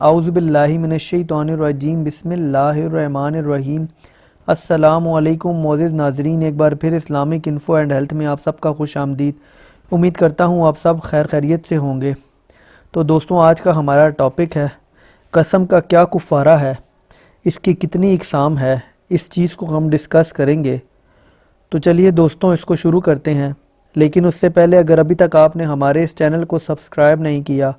اعوذ باللہ من الشیطان الرجیم بسم اللہ الرحمن الرحیم۔ السلام علیکم معزز ناظرین، ایک بار پھر اسلامک انفو اینڈ ہیلتھ میں آپ سب کا خوش آمدید۔ امید کرتا ہوں آپ سب خیر خیریت سے ہوں گے۔ تو دوستوں، آج کا ہمارا ٹاپک ہے قسم کا کیا کفارہ ہے، اس کی کتنی اقسام ہے، اس چیز کو ہم ڈسکس کریں گے۔ تو چلیے دوستوں، اس کو شروع کرتے ہیں۔ لیکن اس سے پہلے اگر ابھی تک آپ نے ہمارے اس چینل کو سبسکرائب نہیں کیا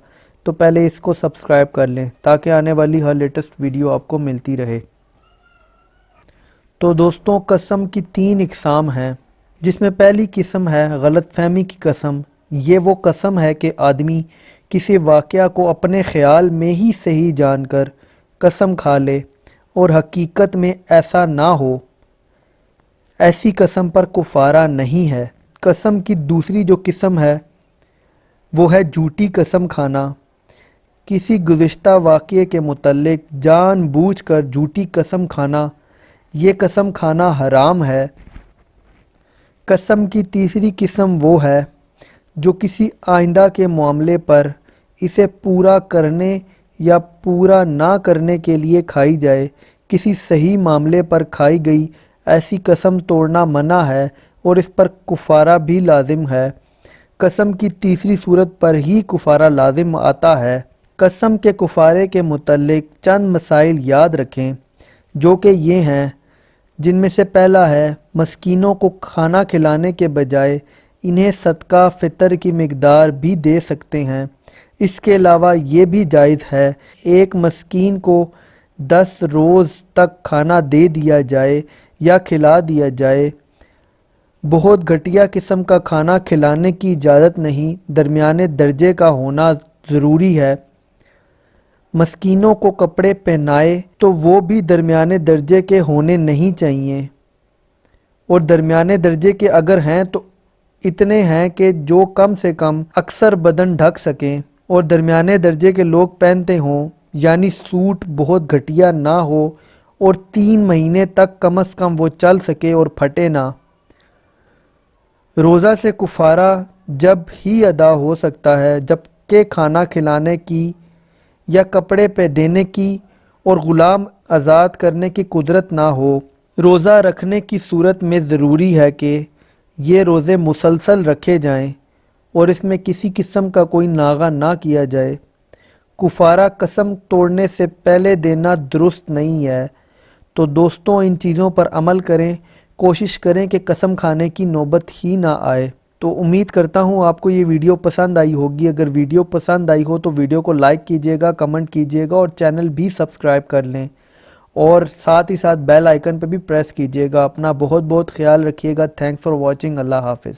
تو پہلے اس کو سبسکرائب کر لیں تاکہ آنے والی ہر لیٹسٹ ویڈیو آپ کو ملتی رہے۔ تو دوستوں، قسم کی 3 اقسام ہیں، جس میں پہلی قسم ہے غلط فہمی کی قسم۔ یہ وہ قسم ہے کہ آدمی کسی واقعہ کو اپنے خیال میں ہی صحیح جان کر قسم کھا لے اور حقیقت میں ایسا نہ ہو۔ ایسی قسم پر کفارہ نہیں ہے۔ قسم کی دوسری جو قسم ہے وہ ہے جھوٹی قسم کھانا۔ کسی گزشتہ واقعے کے متعلق جان بوجھ کر جھوٹی قسم کھانا، یہ قسم کھانا حرام ہے۔ قسم کی تیسری قسم وہ ہے جو کسی آئندہ کے معاملے پر اسے پورا کرنے یا پورا نہ کرنے کے لیے کھائی جائے۔ کسی صحیح معاملے پر کھائی گئی ایسی قسم توڑنا منع ہے اور اس پر کفارہ بھی لازم ہے۔ قسم کی تیسری صورت پر ہی کفارہ لازم آتا ہے۔ قسم کے کفارے کے متعلق چند مسائل یاد رکھیں، جو کہ یہ ہیں، جن میں سے پہلا ہے مسکینوں کو کھانا کھلانے کے بجائے انہیں صدقہ فطر کی مقدار بھی دے سکتے ہیں۔ اس کے علاوہ یہ بھی جائز ہے ایک مسکین کو 10 روز تک کھانا دے دیا جائے یا کھلا دیا جائے۔ بہت گھٹیا قسم کا کھانا کھلانے کی اجازت نہیں، درمیانے درجے کا ہونا ضروری ہے۔ مسکینوں کو کپڑے پہنائے تو وہ بھی درمیانے درجے کے ہونے نہیں چاہیے، اور درمیانے درجے کے اگر ہیں تو اتنے ہیں کہ جو کم سے کم اکثر بدن ڈھک سکیں اور درمیانے درجے کے لوگ پہنتے ہوں، یعنی سوٹ بہت گھٹیا نہ ہو اور 3 مہینے تک کم از کم وہ چل سکے اور پھٹے نہ۔ روزہ سے کفارہ جب ہی ادا ہو سکتا ہے جبکہ کھانا کھلانے کی یا کپڑے پہ دینے کی اور غلام آزاد کرنے کی قدرت نہ ہو۔ روزہ رکھنے کی صورت میں ضروری ہے کہ یہ روزے مسلسل رکھے جائیں اور اس میں کسی قسم کا کوئی ناغہ نہ کیا جائے۔ کفارہ قسم توڑنے سے پہلے دینا درست نہیں ہے۔ تو دوستوں، ان چیزوں پر عمل کریں، کوشش کریں کہ قسم کھانے کی نوبت ہی نہ آئے۔ تو امید کرتا ہوں آپ کو یہ ویڈیو پسند آئی ہوگی۔ اگر ویڈیو پسند آئی ہو تو ویڈیو کو لائک کیجئے گا، کمنٹ کیجئے گا اور چینل بھی سبسکرائب کر لیں، اور ساتھ ہی ساتھ بیل آئیکن پہ بھی پریس کیجئے گا۔ اپنا بہت بہت خیال رکھیے گا۔ Thanks for watching. اللہ حافظ۔